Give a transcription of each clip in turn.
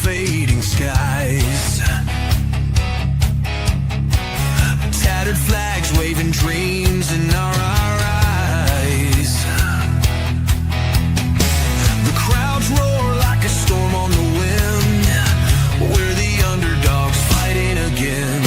fading skies. Tattered flags waving dreams in our eyes. The crowds roar like a storm on the wind. We're the underdogs fighting again.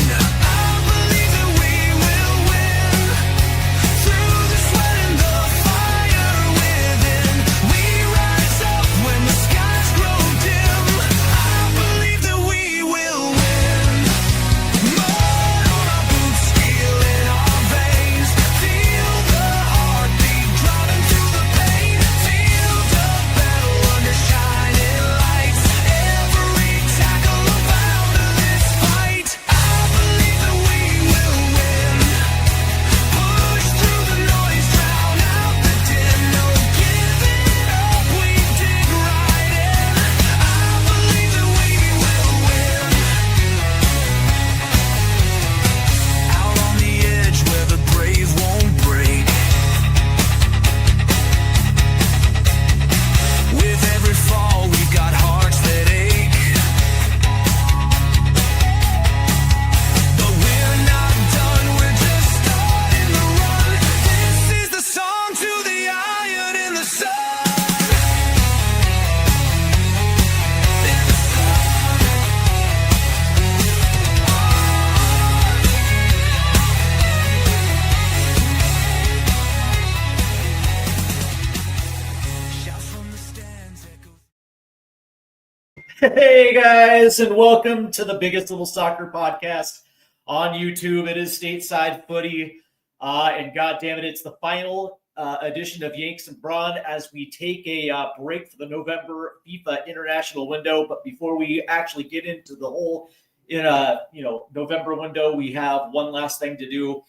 Hey guys, and welcome to the biggest little soccer podcast on YouTube. It is Stateside Footy, and goddamn it, it's the final edition of Yanks and Braun as we take a break for the November FIFA international window. But before we actually get into the whole November window, we have one last thing to do,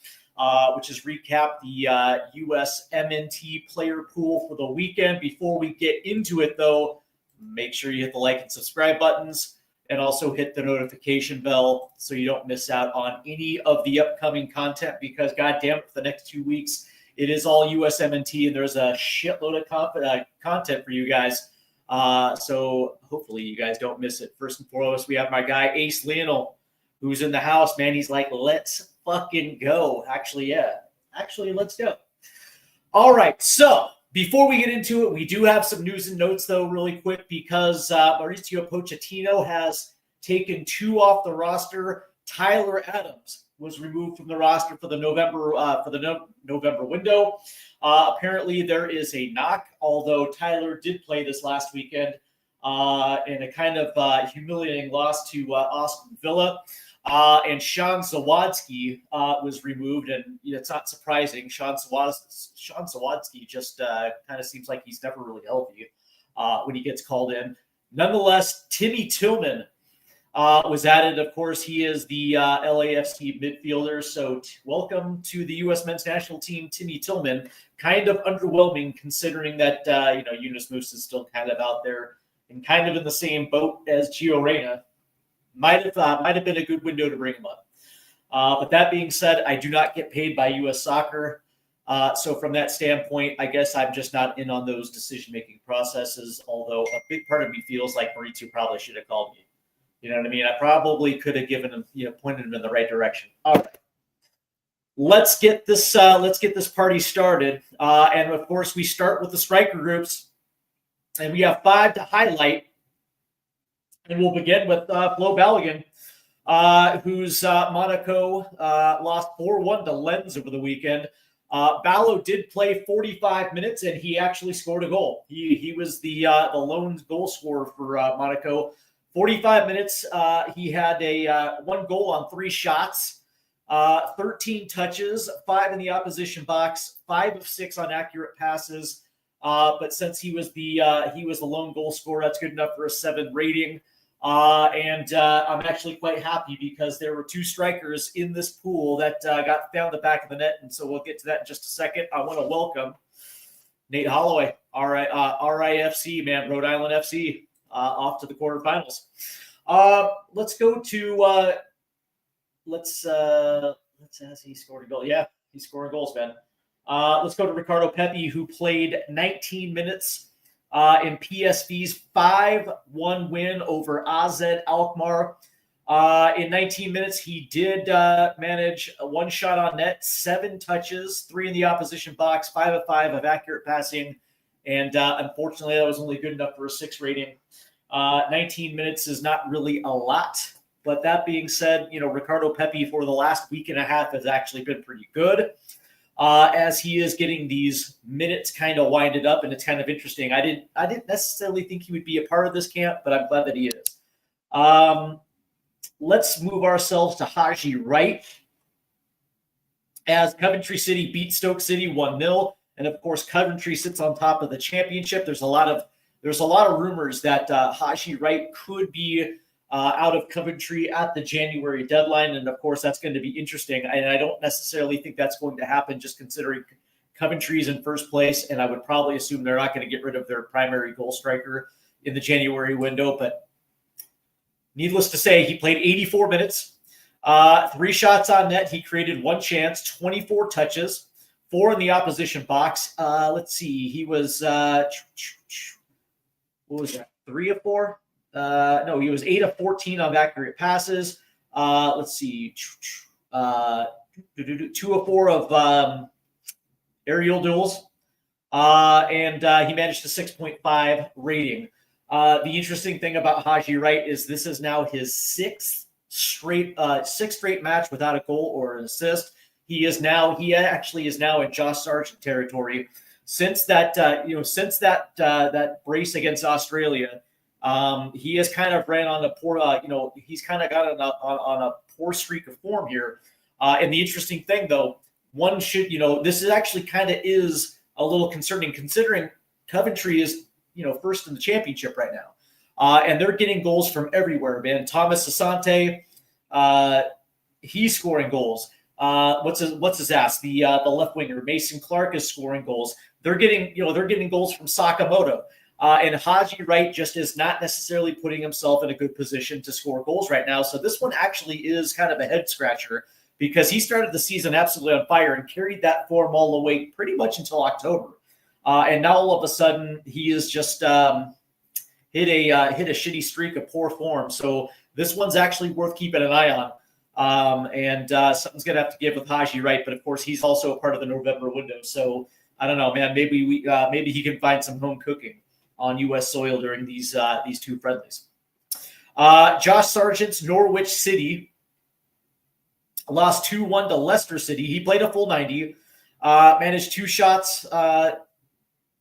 which is recap the USMNT player pool for the weekend. Before we get into it, though, make sure you hit the like and subscribe buttons and also hit the notification bell so you don't miss out on any of the upcoming content, because goddamn, for the next 2 weeks, it is all USMNT and there's a shitload of content for you guys. So hopefully you guys don't miss it. First and foremost, we have my guy, Ace Lionel, who's in the house, man. He's like, let's fucking go. Actually, let's go. All right, so before we get into it, we do have some news and notes, though, really quick, because Mauricio Pochettino has taken 2 off the roster. Tyler Adams was removed from the roster for the November window. Apparently, there is a knock, although Tyler did play this last weekend in a kind of humiliating loss to Aston Villa. And Sean Zawadzki was removed, and it's not surprising. Sean Zawadzki just kind of seems like he's never really healthy when he gets called in. Nonetheless, Timmy Tillman was added. Of course, he is the LAFC midfielder. So welcome to the U.S. men's national team, Timmy Tillman. Kind of underwhelming considering that Yunus Moose is still kind of out there and kind of in the same boat as Gio Reyna. Might have been a good window to bring him up. But that being said, I do not get paid by U.S. Soccer. So from that standpoint, I guess I'm just not in on those decision-making processes, although a big part of me feels like Mauricio probably should have called me. You know what I mean? I probably could have given him, pointed him in the right direction. All right. Let's get this party started. And of course, we start with the striker groups. And we have 5 to highlight. And we'll begin with Flo Balogun, whose Monaco lost 4-1 to Lens over the weekend. Balo did play 45 minutes, and he actually scored a goal. He was the lone goal scorer for Monaco. 45 minutes, he had a 1 goal on 3 shots, 13 touches, 5 in the opposition box, 5 of 6 on accurate passes. But since he was the lone goal scorer, that's good enough for a 7 rating. And I'm actually quite happy because there were 2 strikers in this pool that got found the back of the net, and so we'll get to that in just a second. I want to welcome Nate Holloway, RIFC, man, Rhode Island FC, off to the quarterfinals. Let's go to let's has he scored a goal? Yeah, he's scoring goals, man. Let's go to Ricardo Pepi, who played 19 minutes in PSV's 5-1 win over AZ Alkmaar. In 19 minutes, he did manage one shot on net, 7 touches, 3 in the opposition box, 5 of 5 of accurate passing, and unfortunately, that was only good enough for a 6 rating. 19 minutes is not really a lot, but that being said, Ricardo Pepi for the last week and a half has actually been pretty good. As he is getting these minutes kind of winded up, and it's kind of interesting. I didn't necessarily think he would be a part of this camp, but I'm glad that he is. Let's move ourselves to Haji Wright, as Coventry City beat Stoke City 1-0, and of course Coventry sits on top of the championship. There's a lot of rumors that Haji Wright could be out of Coventry at the January deadline, and of course that's going to be interesting. And I don't necessarily think that's going to happen, just considering Coventry's in first place, and I would probably assume they're not going to get rid of their primary goal striker in the January window. But needless to say, he played 84 minutes, 3 shots on net. He created 1 chance, 24 touches, 4 in the opposition box. Let's see, he was what was that? 3 of 4. No, he was 8 of 14 on accurate passes. Let's see, 2 of 4 of aerial duels, and he managed a 6.5 rating. The interesting thing about Haji Wright is this is now his sixth straight match without a goal or an assist. He actually is now in Josh Sargent territory since that that brace against Australia. He has kind of ran on a poor, he's kind of got on a poor streak of form here. And the interesting thing, though, one should, this is actually kind of is a little concerning, considering Coventry is, first in the championship right now. And they're getting goals from everywhere, man. Thomas Asante, he's scoring goals. What's his ass? The left winger, Mason Clark, is scoring goals. They're getting goals from Sakamoto. And Haji Wright just is not necessarily putting himself in a good position to score goals right now. So this one actually is kind of a head scratcher, because he started the season absolutely on fire and carried that form all the way pretty much until October. And now all of a sudden he is just hit a shitty streak of poor form. So this one's actually worth keeping an eye on. And something's going to have to give with Haji Wright. But of course, he's also a part of the November window. So I don't know, man. Maybe he can find some home cooking on U.S. soil during these 2 friendlies. Josh Sargent's Norwich City lost 2-1 to Leicester City. He played a full 90, managed 2 shots on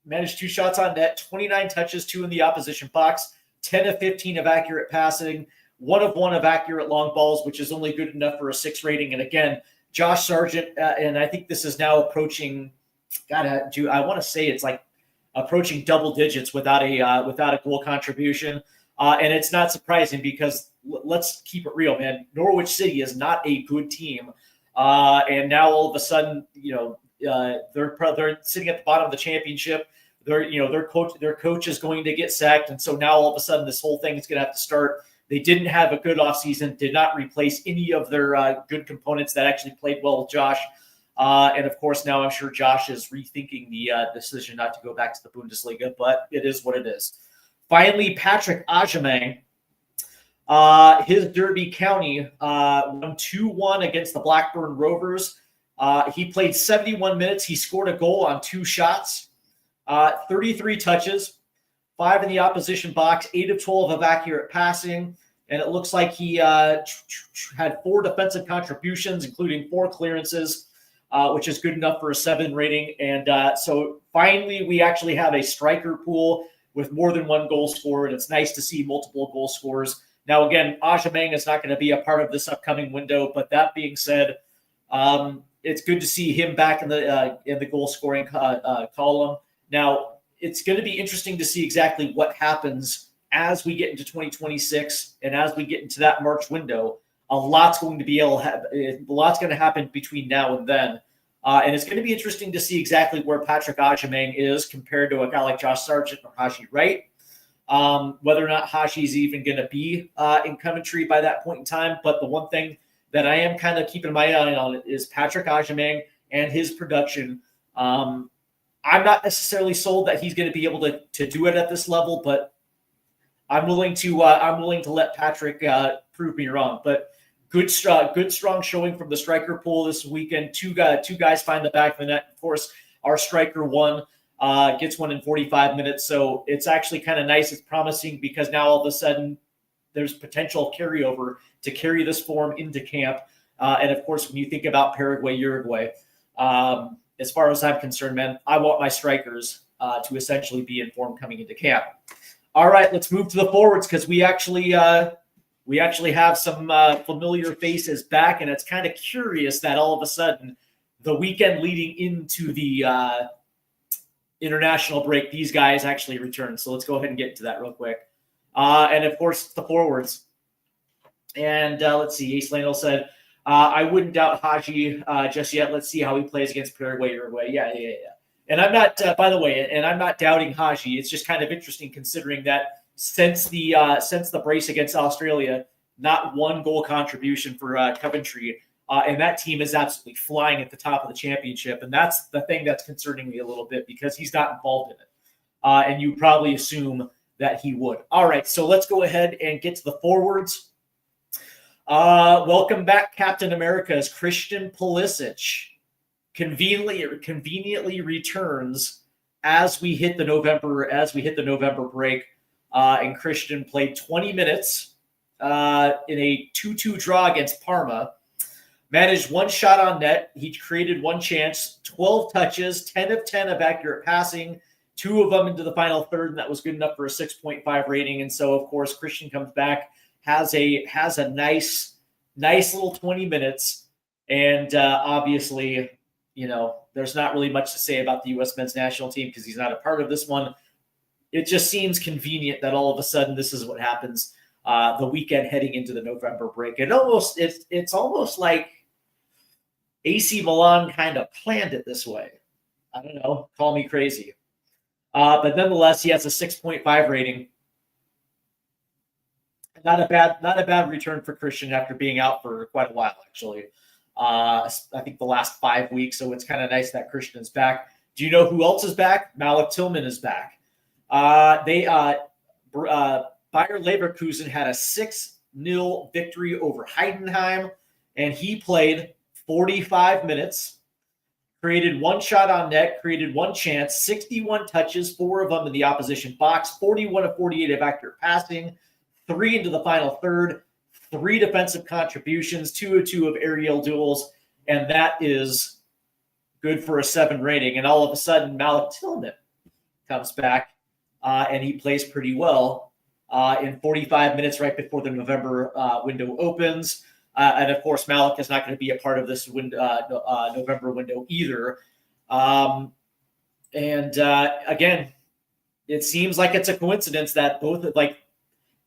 net, 29 touches, 2 in the opposition box, 10 of 15 of accurate passing, 1 of 1 of accurate long balls, which is only good enough for a 6 rating. And again, Josh Sargent, and I think this is now approaching, I want to say it's like approaching double digits without a goal contribution. And it's not surprising, because let's keep it real, man. Norwich City is not a good team. And now all of a sudden, they're sitting at the bottom of the championship. Their coach is going to get sacked. And so now all of a sudden this whole thing is going to have to start. They didn't have a good offseason, did not replace any of their good components that actually played well with Josh. And of course, now I'm sure Josh is rethinking the decision not to go back to the Bundesliga, but it is what it is. Finally, Patrick Agyemang, his Derby County won 2-1 against the Blackburn Rovers. He played 71 minutes. He scored a goal on 2 shots, 33 touches, 5 in the opposition box, 8 of 12 of accurate passing. And it looks like he had 4 defensive contributions, including 4 clearances, which is good enough for a 7 rating. And so finally, we actually have a striker pool with more than 1 goal scored. It's nice to see multiple goal scorers. Now, again, Agyemang is not going to be a part of this upcoming window, but that being said, it's good to see him back in the goal scoring column. Now, it's going to be interesting to see exactly what happens as we get into 2026 and as we get into that March window. A lot's going to happen between now and then. And it's going to be interesting to see exactly where Patrick Agyemang is compared to a guy like Josh Sargent or Haji Wright. Whether or not Haji's even going to be in Coventry by that point in time. But the one thing that I am kind of keeping my eye on is Patrick Agyemang and his production. I'm not necessarily sold that he's going to be able to do it at this level, but I'm willing to let Patrick prove me wrong. But good strong showing from the striker pool this weekend. Two guys find the back of the net. Of course, our striker one gets one in 45 minutes. So it's actually kind of nice. It's promising because now all of a sudden there's potential carryover to carry this form into camp. And of course, when you think about Paraguay, Uruguay, as far as I'm concerned, man, I want my strikers to essentially be in form coming into camp. All right, let's move to the forwards because we actually have some familiar faces back, and it's kind of curious that all of a sudden the weekend leading into the international break, these guys actually return. So let's go ahead and get into that real quick. And of course, the forwards. And let's see, Ace Lano said, I wouldn't doubt Haji just yet. Let's see how he plays against Paraguay, Uruguay. Yeah. And I'm not, by the way, and I'm not doubting Haji. It's just kind of interesting considering that since the brace against Australia, not one goal contribution for Coventry. And that team is absolutely flying at the top of the championship. And that's the thing that's concerning me a little bit because he's not involved in it. And you probably assume that he would. All right, so let's go ahead and get to the forwards. Welcome back, Captain America's Christian Pulisic. Conveniently returns as we hit the November break. And Christian played 20 minutes in a 2-2 draw against Parma. Managed one shot on net. He created one chance, 12 touches, 10 of 10 of accurate passing, 2 of them into the final third, and that was good enough for a 6.5 rating. And so, of course, Christian comes back, has a nice little 20 minutes, and obviously, there's not really much to say about the U.S. men's national team because he's not a part of this one. It just seems convenient that all of a sudden this is what happens the weekend heading into the November break. It's almost like AC Milan kind of planned it this way. I don't know. Call me crazy. But nonetheless, he has a 6.5 rating. Not a bad return for Christian after being out for quite a while, actually. I think the last 5 weeks, so it's kind of nice that Christian is back. Do you know who else is back? Malik Tillman is back. Bayer Leverkusen had a 6-0 victory over Heidenheim, and he played 45 minutes, created one shot on net, created one chance, 61 touches, 4 of them in the opposition box, 41 of 48 of accurate passing, 3 into the final third, 3 defensive contributions, 2 of 2 of aerial duels, and that is good for a 7 rating. And all of a sudden, Malik Tillman comes back, and he plays pretty well in 45 minutes right before the November window opens. And, of course, Malik is not going to be a part of this November window either. Again, it seems like it's a coincidence that both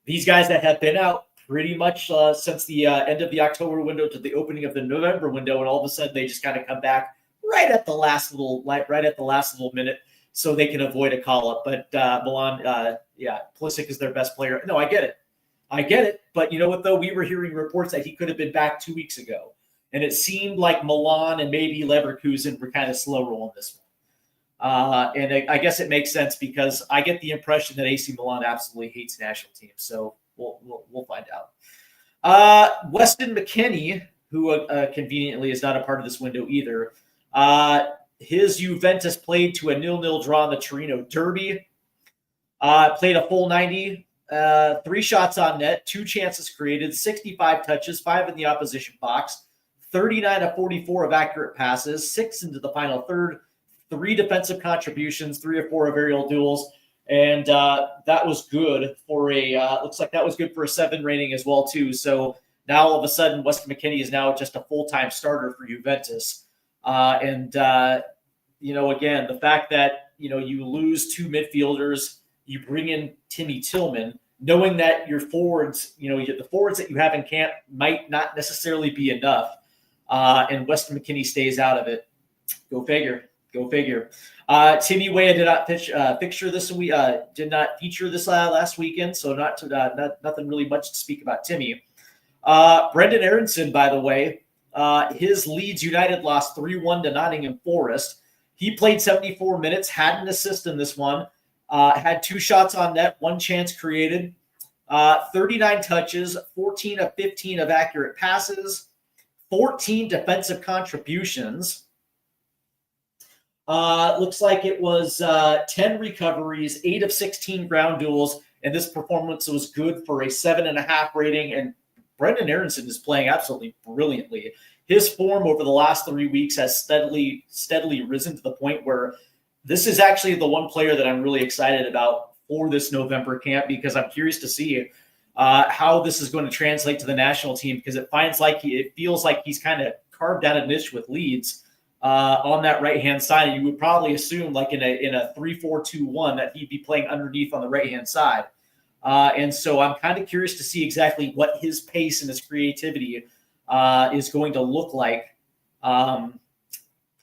these guys that have been out pretty much since the end of the October window to the opening of the November window, and all of a sudden they just kind of come back right at the last little minute so they can avoid a call-up. But Milan, Pulisic is their best player. No, I get it. But you know what, though? We were hearing reports that he could have been back 2 weeks ago. And it seemed like Milan and maybe Leverkusen were kind of slow rolling this one. And I guess it makes sense because I get the impression that AC Milan absolutely hates national teams. So we'll find out. Weston McKennie, who conveniently is not a part of this window either, his Juventus played to a 0-0 draw in the Torino Derby. Played a full 90. 3 shots on net, 2 chances created, 65 touches, 5 in the opposition box, 39 of 44 of accurate passes, 6 into the final third, 3 defensive contributions, 3 or 4 of aerial duels, and that was good for looks like that was good for a 7 rating as well too. So now all of a sudden, Weston McKennie is now just a full-time starter for Juventus, again, the fact that you lose 2 midfielders. You bring in Timmy Tillman, knowing that your forwards, the forwards that you have in camp might not necessarily be enough, and Weston McKennie stays out of it. Go figure. Timmy Weah did not feature this last weekend, so nothing really much to speak about Timmy. Brendan Aronson, by the way, his Leeds United lost 3-1 to Nottingham Forest. He played 74 minutes, had an assist in this one, had 2 shots on net, 1 chance created, 39 touches, 14 of 15 of accurate passes, 14 defensive contributions. Looks like it was 10 recoveries, 8 of 16 ground duels, and this performance was good for a 7.5 rating. And Brendan Aronson is playing absolutely brilliantly. His form over the last 3 weeks has steadily risen to the point where this is actually the one player that I'm really excited about for this November camp, because I'm curious to see how this is going to translate to the national team, because it feels like he's kind of carved out a niche with Leeds on that right-hand side. You would probably assume, like in a 3-4-2-1, that he'd be playing underneath on the right-hand side. And so I'm kind of curious to see exactly what his pace and his creativity is going to look like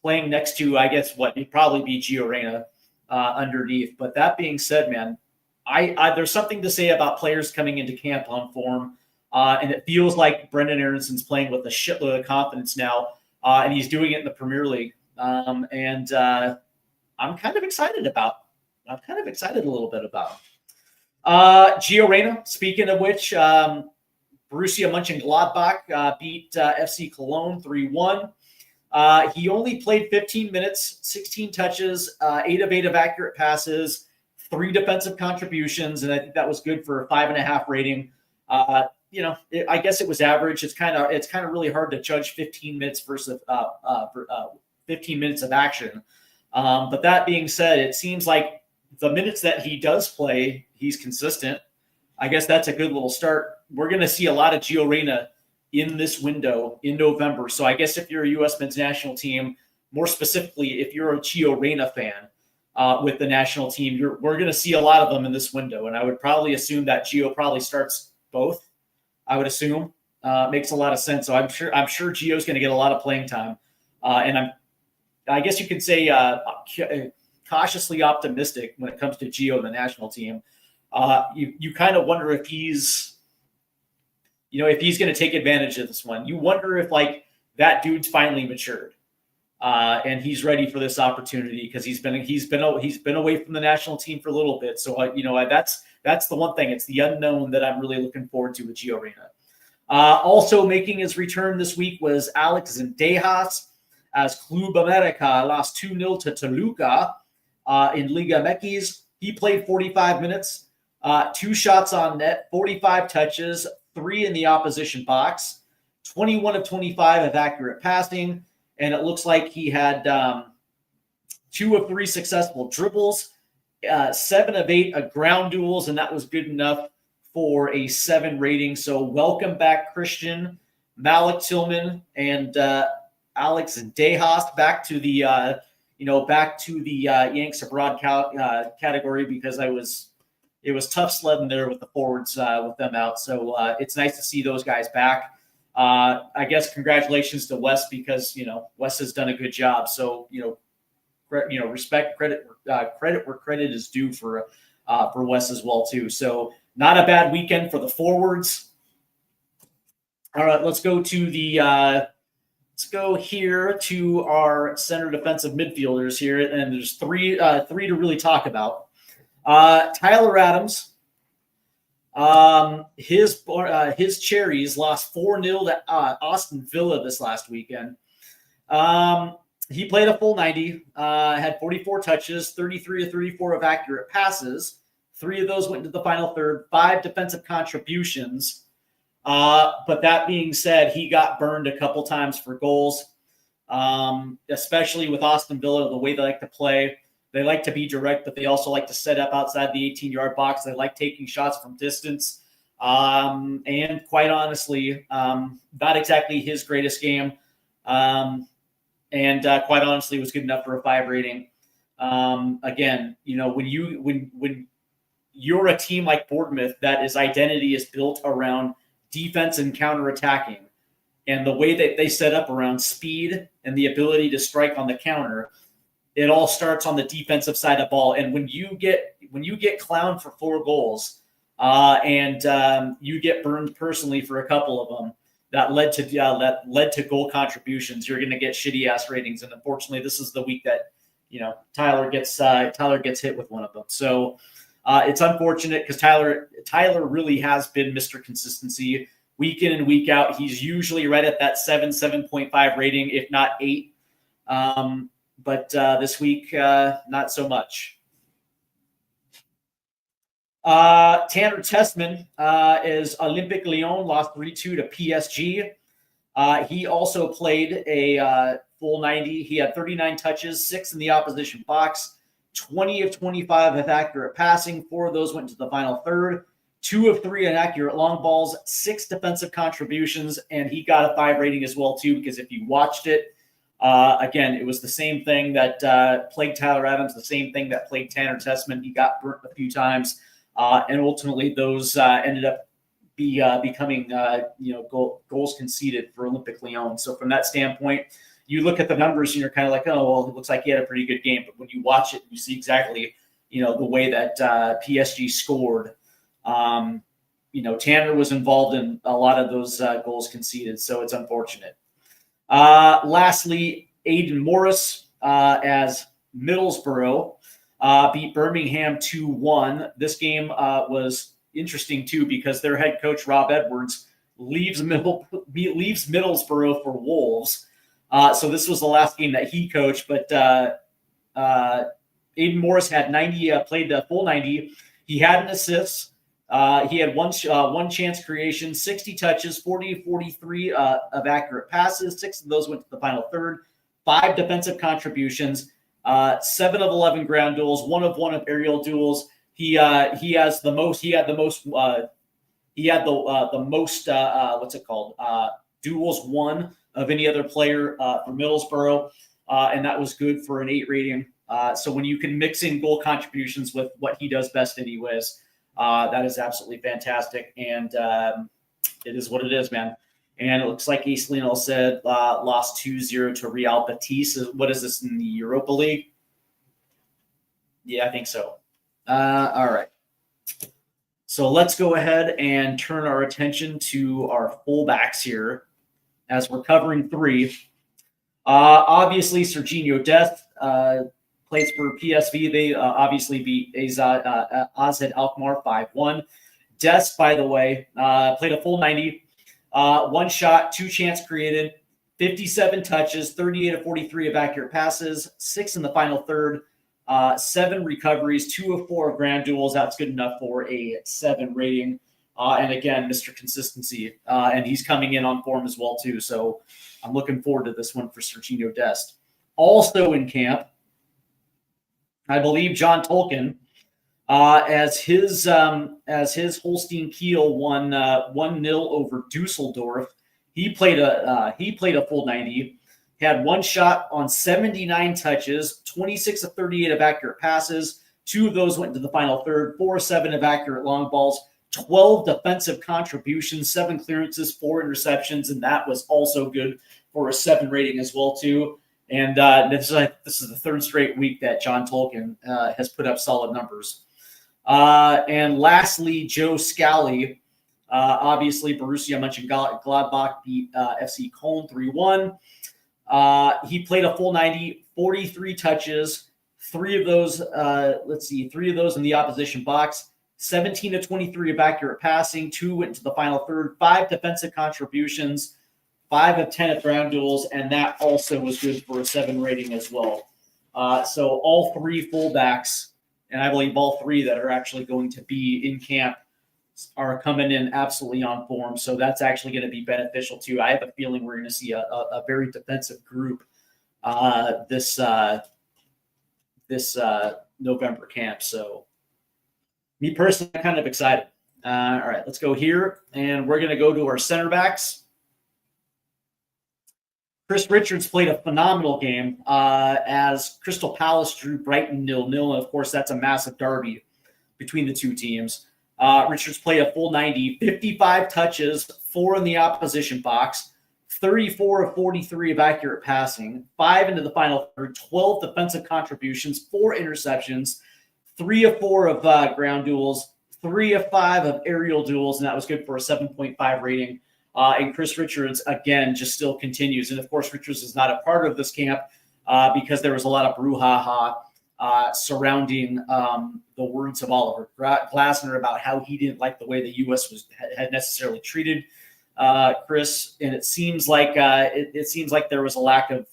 playing next to, I guess, he'd probably be Gio Reyna underneath. But that being said, man, I there's something to say about players coming into camp on form. And it feels like Brendan Aronson's playing with a shitload of confidence now. And he's doing it in the Premier League. I'm kind of excited a little bit about Gio Reyna, speaking of which, Borussia Mönchengladbach beat FC Cologne 3-1. He only played 15 minutes, 16 touches, 8 of 8 of accurate passes, 3 defensive contributions, and I think that was good for a 5.5 rating. I guess it was average. It's kind of really hard to judge 15 minutes versus 15 minutes of action. But that being said, it seems like the minutes that he does play, he's consistent. I guess that's a good little start. We're going to see a lot of Gio Reyna in this window in November. So I guess if you're a U.S. men's national team, more specifically, if you're a Gio Reyna fan with the national team, we're going to see a lot of them in this window. And I would probably assume that Gio probably starts both. I would assume makes a lot of sense. So I'm sure Gio's going to get a lot of playing time. And I guess you could say cautiously optimistic when it comes to Gio and the national team. You kind of wonder if he's going to take advantage of this one. You wonder if that dude's finally matured and he's ready for this opportunity, because he's been away from the national team for a little bit. So that's the one thing. It's the unknown that I'm really looking forward to with Gio Reyna. Also making his return this week was Alex Zendejas, as Club America lost 2-0 to Toluca in Liga MX. He played 45 minutes, 2 shots on net, 45 touches, 3 in the opposition box, 21 of 25 of accurate passing, and it looks like he had 2 of 3 successful dribbles, 7 of 8 of ground duels, and that was good enough for a 7 rating. So welcome back, Christian, Malik Tillman, and Alex Zendejas back to the Yanks abroad category, because it was tough sledding there with the forwards with them out. So it's nice to see those guys back. I guess congratulations to Wes, because Wes has done a good job. So respect, credit where credit is due for Wes as well too. So not a bad weekend for the forwards. All right, let's go here to our center defensive midfielders here, and there's three to really talk about. Tyler Adams, his Cherries lost 4-0 to Aston Villa this last weekend. He played a full 90, had 44 touches, 33 to 34 of accurate passes. 3 of those went into the final third, 5 defensive contributions. But that being said, he got burned a couple times for goals, especially with Aston Villa, the way they like to play. They like to be direct, but they also like to set up outside the 18-yard box. They like taking shots from distance. And quite honestly, not exactly his greatest game. And quite honestly, was good enough for a 5 rating. Again, when you're a team like Bournemouth that its identity is built around defense and counterattacking, and the way that they set up around speed and the ability to strike on the counter, it all starts on the defensive side of the ball. And when you get clowned for 4 goals, and you get burned personally for a couple of them that led to goal contributions, you're going to get shitty ass ratings. And unfortunately, this is the week that Tyler gets hit with one of them. So it's unfortunate because Tyler really has been Mr. Consistency week in and week out. He's usually right at that 7.5 rating, if not 8. But this week, not so much. Tanner Tessman is Olympique Lyon, lost 3-2 to PSG. He also played a full 90. He had 39 touches, 6 in the opposition box, 20 of 25 of accurate passing. 4 of those went to the final third. 2 of 3 inaccurate long balls, 6 defensive contributions, and he got a 5 rating as well, too, because if you watched it, again, it was the same thing that plagued Tyler Adams, the same thing that plagued Tanner Tessman. He got burnt a few times, and ultimately those ended up becoming goals conceded for Olympique Lyon. So from that standpoint, you look at the numbers and you're kind of like, oh, well, it looks like he had a pretty good game. But when you watch it, you see exactly, the way that PSG scored. Tanner was involved in a lot of those goals conceded, so it's unfortunate. Lastly, Aiden Morris as Middlesbrough beat Birmingham 2-1. This game was interesting, too, because their head coach, Rob Edwards, leaves Middlesbrough for Wolves. So this was the last game that he coached, but Aiden Morris had 90, played the full 90. He had an assist. He had one chance creation, 60 touches, 40-43 of accurate passes. 6 of those went to the final third. 5 defensive contributions, 7 of 11 ground duels, 1 of 1 of aerial duels. He has the most. He had the most. He had the most. Duels won of any other player for Middlesbrough, and that was good for an 8 rating. So when you can mix in goal contributions with what he does best, anyways. That is absolutely fantastic, and it is what it is, man. And it looks like Ace Lionel said lost 2-0 to Real Betis. What is this, in the Europa League? Yeah, I think so. All right. So let's go ahead and turn our attention to our fullbacks here as we're covering 3. Obviously, Serginho Dest plays for PSV. They obviously beat AZ Alkmaar 5-1. Dest, by the way, played a full 90. 1 shot, 2 chance created, 57 touches, 38 of 43 of accurate passes, 6 in the final third, 7 recoveries, 2 of 4 of grand duels. That's good enough for a 7 rating. And again, Mr. Consistency. And he's coming in on form as well, too. So I'm looking forward to this one for Serginho Dest. Also in camp, I believe John Tolkien, as his Holstein Kiel won 1-0 over Dusseldorf. He played a full 90. Had 1 shot on 79 touches, 26 of 38 of accurate passes. 2 of those went into the final third. 4 of 7 of accurate long balls. 12 defensive contributions, 7 clearances, 4 interceptions, and that was also good for a 7 rating as well, too. And this is the 3rd straight week that John Tolkien has put up solid numbers. And lastly, Joe Scally. Obviously, Borussia Mönchengladbach beat FC Köln 3-1. He played a full 90, 43 touches, 3 of those, 3 of those in the opposition box, 17 of 23 of accurate passing, 2 went into the final third, 5 defensive contributions, 5 of 10 at ground duels, and that also was good for a 7 rating as well. So all 3 fullbacks, and I believe all 3 that are actually going to be in camp, are coming in absolutely on form. So that's actually going to be beneficial too. I have a feeling we're going to see a very defensive group this November camp. So me personally, I'm kind of excited. All right, let's go here, and we're going to go to our center backs. Chris Richards played a phenomenal game as Crystal Palace drew Brighton 0-0. And of course, that's a massive derby between the 2 teams. Richards played a full 90, 55 touches, 4 in the opposition box, 34 of 43 of accurate passing, 5 into the final third, 12 defensive contributions, 4 interceptions, 3 of 4 of ground duels, 3 of 5 of aerial duels, and that was good for a 7.5 rating. And Chris Richards, again, just still continues. And, of course, Richards is not a part of this camp because there was a lot of brouhaha surrounding the words of Oliver Glasner about how he didn't like the way the U.S. had necessarily treated Chris, and it seems like there was a lack of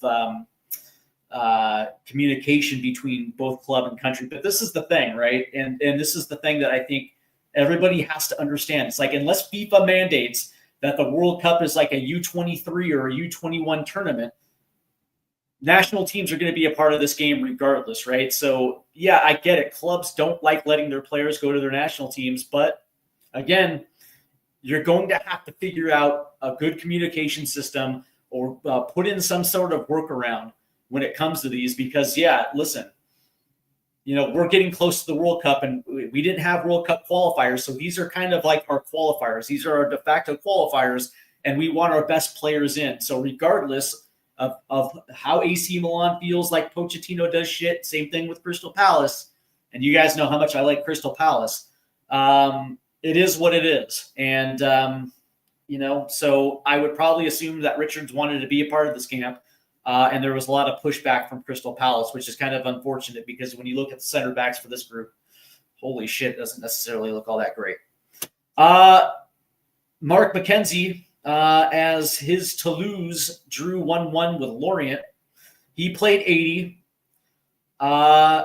communication between both club and country. But this is the thing, right? And this is the thing that I think everybody has to understand. It's like, unless FIFA mandates that the World Cup is like a U23 or a U21 tournament, national teams are going to be a part of this game regardless, right? So, yeah, I get it. Clubs don't like letting their players go to their national teams. But, again, you're going to have to figure out a good communication system or put in some sort of workaround when it comes to these. Because, yeah, listen, we're getting close to the World Cup, and we didn't have World Cup qualifiers. So these are kind of like our qualifiers. These are our de facto qualifiers, and we want our best players in. So regardless of how AC Milan feels like Pochettino does shit, same thing with Crystal Palace. And you guys know how much I like Crystal Palace. It is what it is. And, so I would probably assume that Richards wanted to be a part of this camp. And there was a lot of pushback from Crystal Palace, which is kind of unfortunate because when you look at the center backs for this group, holy shit, it doesn't necessarily look all that great. Mark McKenzie, as his Toulouse drew 1-1 with Lorient, he played 80,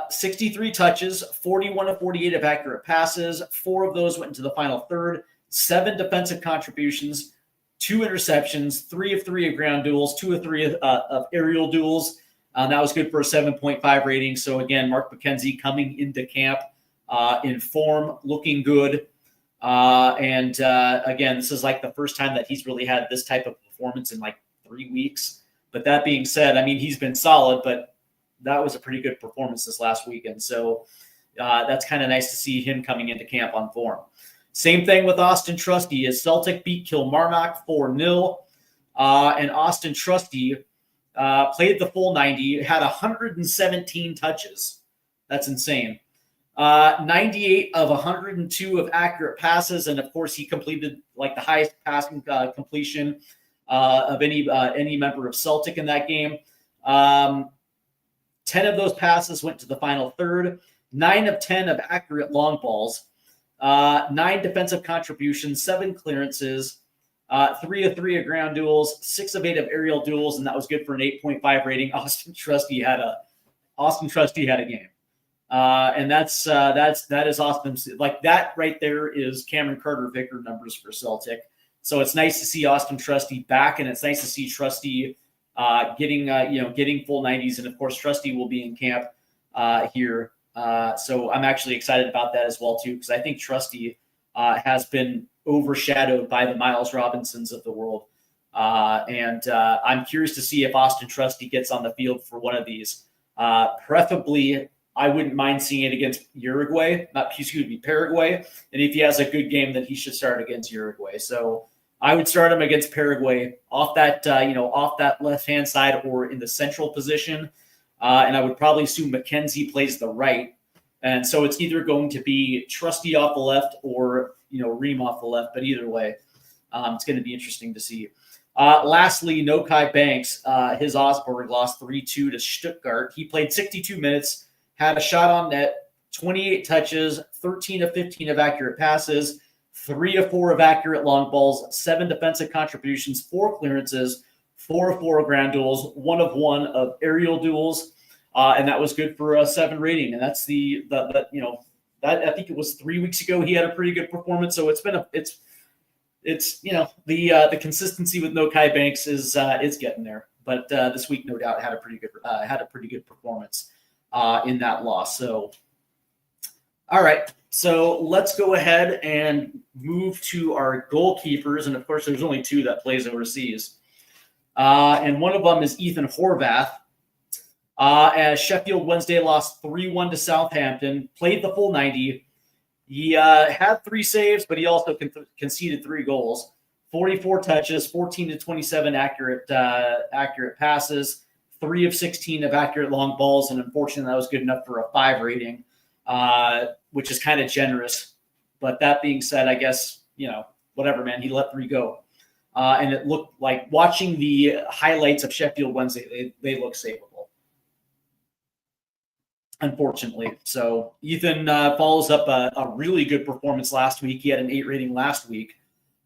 63 touches, 41 of 48 of accurate passes. 4 of those went into the final third, 7 defensive contributions, 2 interceptions, 3 of 3 of ground duels, 2 of 3 of aerial duels. That was good for a 7.5 rating. So, again, Mark McKenzie coming into camp in form, looking good. Again, this is like the first time that he's really had this type of performance in like 3 weeks. But that being said, I mean, he's been solid, but that was a pretty good performance this last weekend. So that's kind of nice to see him coming into camp on form. Same thing with Austin Trusty as Celtic beat Kilmarnock 4-0. And Austin Trusty played the full 90, had 117 touches. That's insane. 98 of 102 of accurate passes. And, of course, he completed like the highest passing completion of any member of Celtic in that game. 10 of those passes went to the final third. 9 of 10 of accurate long balls. 9 defensive contributions, 7 clearances, 3 of 3 of ground duels, 6 of 8 of aerial duels, and that was good for an 8.5 rating. Austin Trusty had a game. And that is awesome. Like that right there is Cameron Carter-Vickers numbers for Celtic. So it's nice to see Austin Trusty back, and it's nice to see Trusty getting full 90s. And of course, Trusty will be in camp here. So I'm actually excited about that as well too, because I think Trusty has been overshadowed by the Miles Robinsons of the world. And I'm curious to see if Austin Trusty gets on the field for one of these. Preferably, I wouldn't mind seeing it against Paraguay. And if he has a good game, then he should start against Uruguay. So I would start him against Paraguay off that left-hand side or in the central position. And I would probably assume McKenzie plays the right. And so it's either going to be Trusty off the left or, Ream off the left. But either way, it's going to be interesting to see. Lastly, Nokai Banks, his Augsburg lost 3-2 to Stuttgart. He played 62 minutes, had a shot on net, 28 touches, 13 of 15 of accurate passes, 3 of 4 of accurate long balls, 7 defensive contributions, 4 clearances, 4 of 4 of ground duels, 1 of 1 of aerial duels, and that was good for a 7 rating. And that's that I think it was 3 weeks ago he had a pretty good performance. So it's been the consistency with Nokai Banks is getting there. But this week, no doubt, had a pretty good performance in that loss. So, all right. So let's go ahead and move to our goalkeepers. And of course, there's only 2 that plays overseas. And one of them is Ethan Horvath. As Sheffield Wednesday lost 3-1 to Southampton, played the full 90. He had 3 saves, but he also conceded 3 goals, 44 touches, 14 to 27 accurate passes, 3 of 16 of accurate long balls, and unfortunately that was good enough for a 5 rating, which is kind of generous. But that being said, I guess, whatever, man, he let 3 go. And it looked like watching the highlights of Sheffield Wednesday, they look savable. unfortunately. So Ethan follows up a really good performance last week. He had an 8 rating last week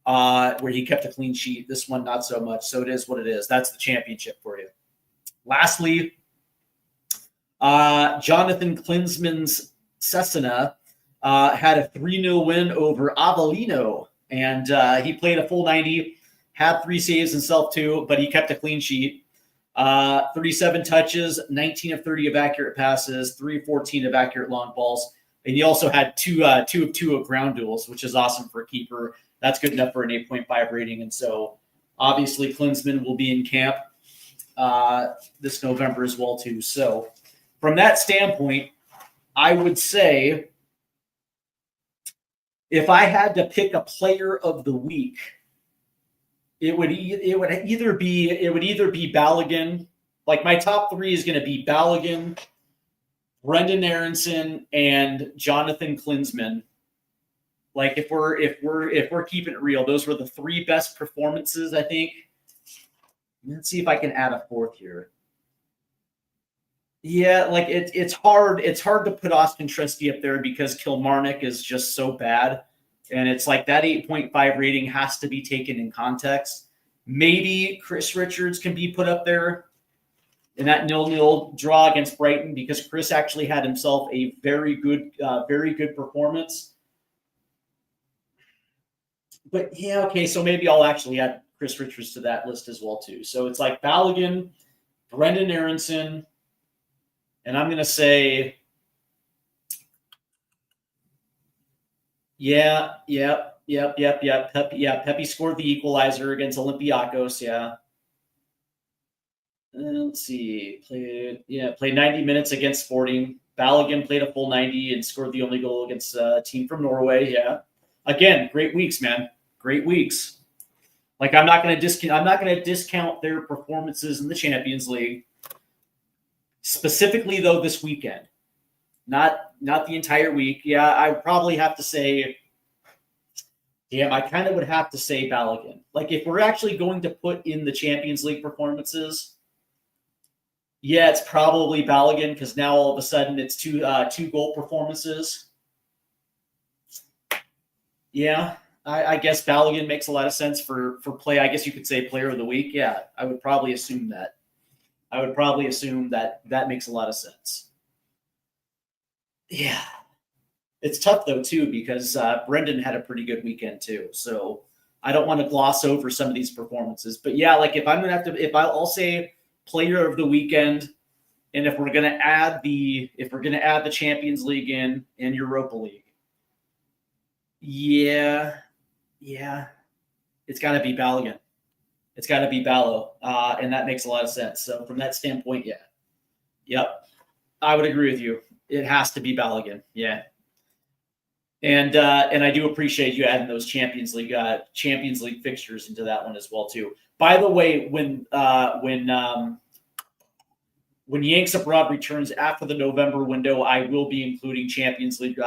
where he kept a clean sheet. This one, not so much. So it is what it is. That's the championship for you. Lastly, Jonathan Klinsman's Cessna had a 3-0 win over Avellino. And he played a full 90, had 3 saves himself too, but he kept a clean sheet. 37 touches, 19 of 30 of accurate passes, 3 of 14 of accurate long balls. And he also had 2 of 2 of ground duels, which is awesome for a keeper. That's good enough for an 8.5 rating. And so obviously Klinsman will be in camp this November as well too. So from that standpoint, I would say if I had to pick a player of the week, it would either be Balogun. Like my top 3 is going to be Balogun, Brendan Aronson, and Jonathan Klinsman. Like if we're keeping it real, those were the 3 best performances, I think. Let's see if I can add a 4th here. Yeah, like it's hard to put Austin Trusty up there because Kilmarnock is just so bad. And it's like that 8.5 rating has to be taken in context. Maybe Chris Richards can be put up there in that 0-0 draw against Brighton because Chris actually had himself a very good performance. But yeah, okay, so maybe I'll actually add Chris Richards to that list as well too. So it's like Balogun, Brendan Aronson, and I'm going to say, Pepe scored the equalizer against Olympiacos, yeah. Let's see, played 90 minutes against Sporting. Balogun played a full 90 and scored the only goal against a team from Norway, yeah. Again, great weeks, man. Great weeks. Like I'm not going to discount their performances in the Champions League. Specifically, though, this weekend, not the entire week. Yeah, I probably have to say, I kind of would have to say Balogun. Like, if we're actually going to put in the Champions League performances, yeah, it's probably Balogun because now all of a sudden it's 2 goal performances. Yeah, I guess Balogun makes a lot of sense for play. I guess you could say player of the week. Yeah, I would probably assume that. That makes a lot of sense. Yeah. It's tough, though, too, because Brendan had a pretty good weekend, too. So I don't want to gloss over some of these performances. But, yeah, like if I'm going to have to – I'll say player of the weekend, and if we're going to add the Champions League in and Europa League, yeah, it's got to be Balogun. It's got to be Ballo, and that makes a lot of sense. So from that standpoint, yeah. Yep. I would agree with you. It has to be Balogun. Yeah. And I do appreciate you adding those Champions League fixtures into that one as well too. By the way, when Yanks Abroad returns after the November window, I will be including Champions League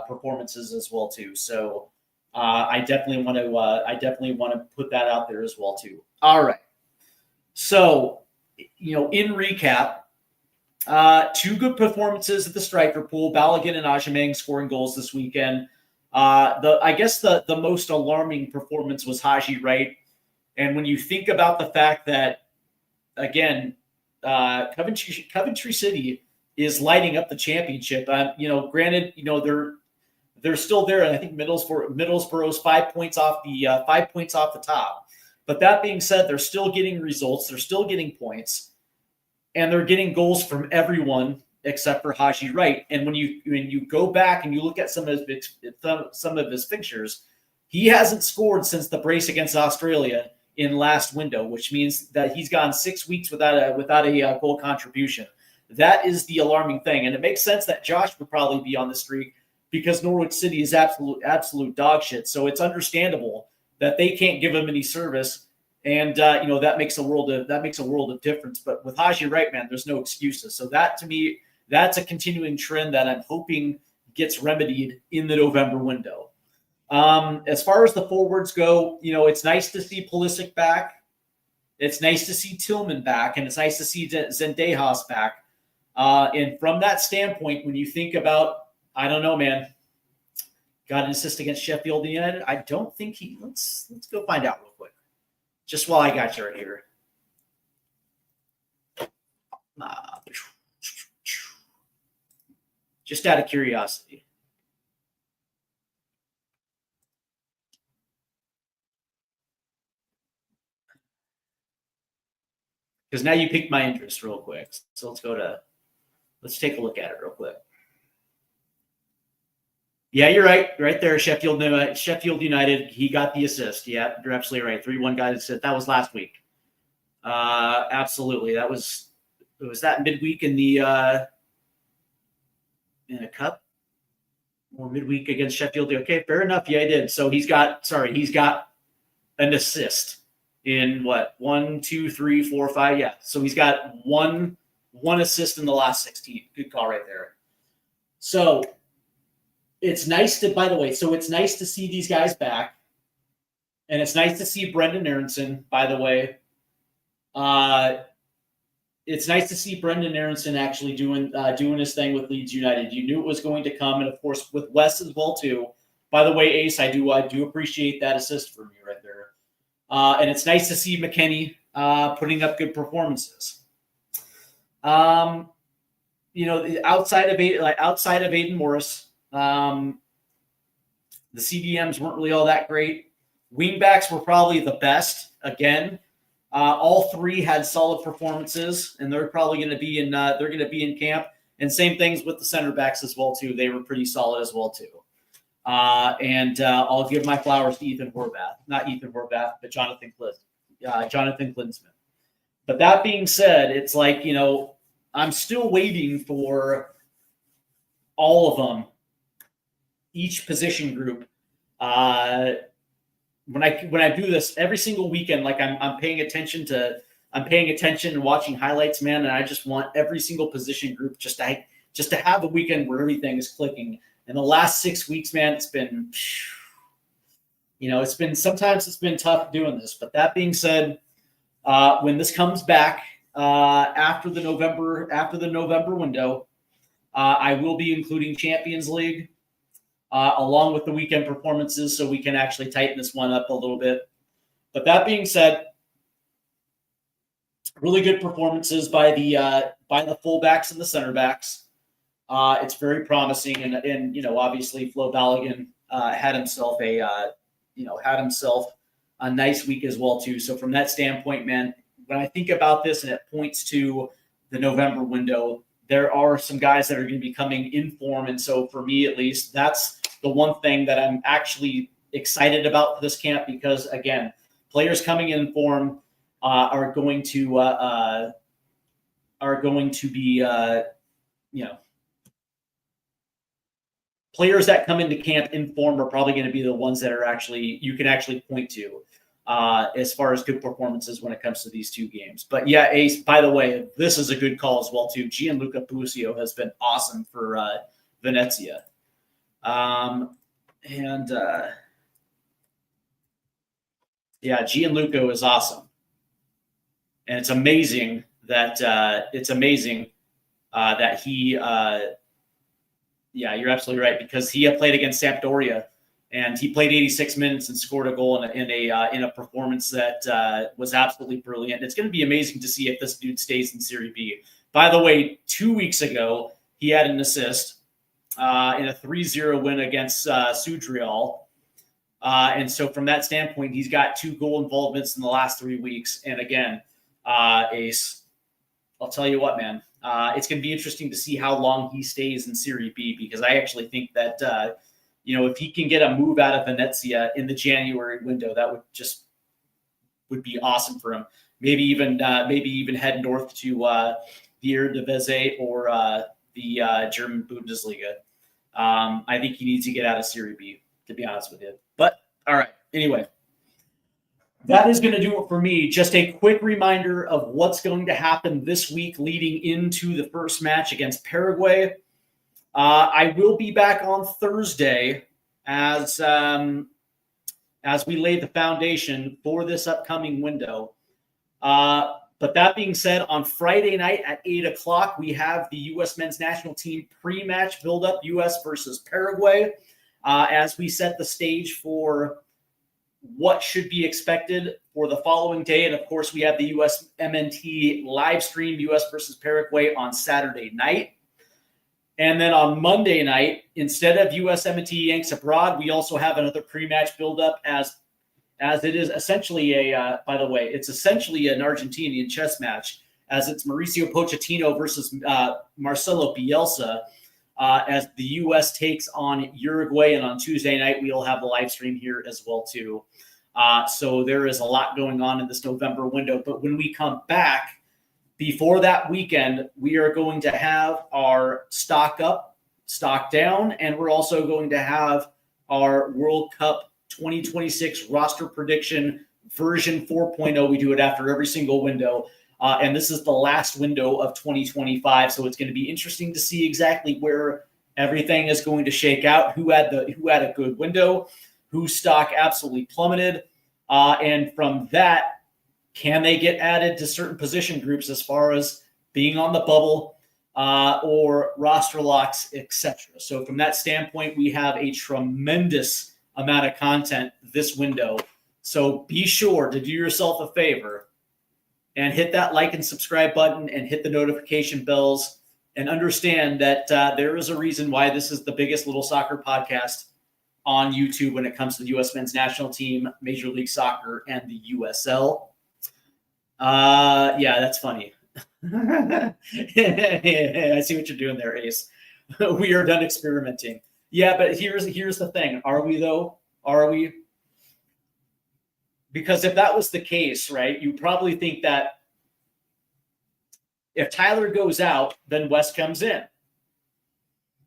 performances as well too. So I definitely want to put that out there as well too. All right. So in recap. 2 good performances at the striker pool. Balogun and Agyemang scoring goals this weekend. I guess the most alarming performance was Haji Wright. And when you think about the fact that, again, Coventry City is lighting up the championship. Granted, they're still there, and I think Middlesbrough's 5 points off the top. But that being said, they're still getting results. They're still getting points. And they're getting goals from everyone except for Haji Wright. And when you go back and you look at some of his fixtures, he hasn't scored since the brace against Australia in last window, which means that he's gone 6 weeks without a goal contribution. That is the alarming thing, and it makes sense that Josh would probably be on the streak because Norwich City is absolute dog shit. So it's understandable that they can't give him any service. And that makes a world of difference. But with Haji Wright, man, there's no excuses. So that to me, that's a continuing trend that I'm hoping gets remedied in the November window. As far as the forwards go, it's nice to see Pulisic back. It's nice to see Tillman back, and it's nice to see Zendejas back. And from that standpoint, when you think about, I don't know, man, got an assist against Sheffield United. I don't think he. Let's go find out real quick. Just while I got you right here. Just out of curiosity. Because now you piqued my interest real quick. So let's take a look at it real quick. Yeah, you're right. Right there, Sheffield United. He got the assist. Yeah, you're absolutely right. 3-1 got assist. That was last week. Absolutely. Was that midweek in the in a cup or midweek against Sheffield? Okay, fair enough. Yeah, I did. So he's got an assist in what? 1, 2, 3, 4, 5. Yeah. So he's got one assist in the last 16. Good call right there. So it's nice it's nice to see these guys back. And it's nice to see Brendan Aronson, by the way. It's nice to see Brendan Aronson actually doing his thing with Leeds United. You knew it was going to come, and of course with Wes as well too. By the way, Ace, I do appreciate that assist from you right there. And it's nice to see McKennie putting up good performances. Outside of Aiden Morris, the CDMs weren't really all that great. Wingbacks were probably the best. Again, all three had solid performances, and they're probably going to be in camp. And same things with the center backs as well too. They were pretty solid as well too. And I'll give my flowers to not Ethan Horvath, but Jonathan Klinsmann. But that being said, it's like, I'm still waiting for all of them, each position group. When I do this every single weekend, like I'm paying attention and watching highlights, man, and I just want every single position group just to have a weekend where everything is clicking. In the last 6 weeks, man, sometimes it's been tough doing this. But that being said, when this comes back after the November window, I will be including Champions League along with the weekend performances, so we can actually tighten this one up a little bit. But that being said, really good performances by the fullbacks and the center backs. It's very promising, and obviously Flo Balogun had himself a nice week as well too. So from that standpoint, man, when I think about this and it points to the November window, there are some guys that are going to be coming in form, and so for me at least, that's the one thing that I'm actually excited about for this camp, because again, players coming in form are going to be players that come into camp in form are probably going to be the ones that are you can actually point to as far as good performances when it comes to these two games. But yeah, Ace, by the way, this is a good call as well too. Gianluca Busio has been awesome for Venezia. Gianluca is awesome. And it's amazing that he you're absolutely right, because he played against Sampdoria, and he played 86 minutes and scored a goal in a performance that was absolutely brilliant. It's going to be amazing to see if this dude stays in Serie B. By the way, 2 weeks ago, he had an assist in a 3-0 win against Sudreal. And so from that standpoint, he's got 2 goal involvements in the last 3 weeks. And again, Ace, I'll tell you what, man, it's going to be interesting to see how long he stays in Serie B, because I actually think that, if he can get a move out of Venezia in the January window, that would be awesome for him. Maybe even head north to the Eredivisie or the German Bundesliga. I think he needs to get out of Serie B, to be honest with you. But all right, anyway, that is going to do it for me. Just a quick reminder of what's going to happen this week leading into the first match against Paraguay. I will be back on Thursday as we lay the foundation for this upcoming window. But But that being said, on Friday night at 8 o'clock, we have the U.S. men's national team pre-match build-up, U.S. versus Paraguay, as we set the stage for what should be expected for the following day. And, of course, we have the USMNT live stream, U.S. versus Paraguay, on Saturday night. And then on Monday night, instead of USMNT Yanks abroad, we also have another pre-match build-up as it is essentially by the way, it's essentially an Argentinian chess match, as it's Mauricio Pochettino versus Marcelo Bielsa, as the U.S. takes on Uruguay. And on Tuesday night, we'll have the live stream here as well, too. So there is a lot going on in this November window. But when we come back, before that weekend, we are going to have our stock up, stock down, and we're also going to have our World Cup 2026 roster prediction version 4.0. We do it after every single window. And this is the last window of 2025. So it's going to be interesting to see exactly where everything is going to shake out, who had a good window, whose stock absolutely plummeted. And from that, can they get added to certain position groups as far as being on the bubble or roster locks, etc. So from that standpoint, we have a tremendous amount of content this window. So be sure to do yourself a favor and hit that like and subscribe button and hit the notification bells, and understand that there is a reason why this is the biggest little soccer podcast on YouTube when it comes to the U.S. men's national team, Major League Soccer, and the USL. Yeah, that's funny. I see what you're doing there, Ace. We are done experimenting. Yeah, but here's the thing. Are we, though? Are we? Because if that was the case, right, you probably think that if Tyler goes out, then West comes in.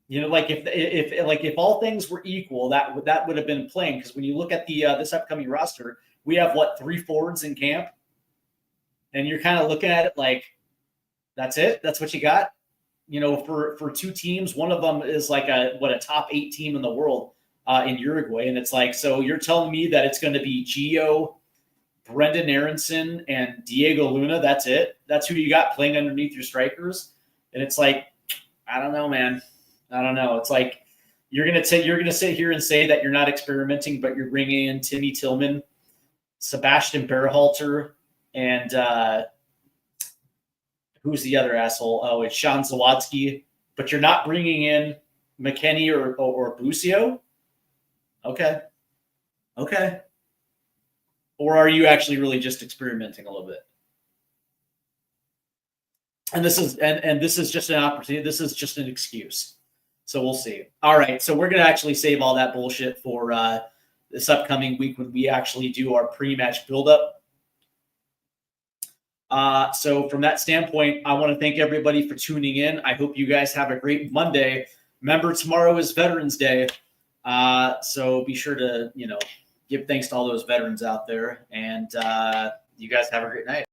You know, like if all things were equal, that would have been playing. Because when you look at the this upcoming roster, we have 3 forwards in camp, and you're kind of looking at it like, that's it. That's what you got. You know, for 2 teams, one of them is like a top 8 team in the world in Uruguay. And it's like, so you're telling me that it's going to be Gio, Brendan Aronson, and Diego Luna. That's it. That's who you got playing underneath your strikers. And it's like, I don't know, man. I don't know. It's like, you're going to sit here and say that you're not experimenting, but you're bringing in Timmy Tillman, Sebastian Berhalter, and, who's the other asshole? Oh, it's Sean Zawadski. But you're not bringing in McKennie or Busio? Okay. Or are you actually really just experimenting a little bit? And this is just an opportunity. This is just an excuse. So we'll see. All right. So we're going to actually save all that bullshit for this upcoming week when we actually do our pre-match buildup. So from that standpoint, I want to thank everybody for tuning in. I hope you guys have a great Monday. Remember, tomorrow is Veterans Day. So be sure to, give thanks to all those veterans out there. And you guys have a great night.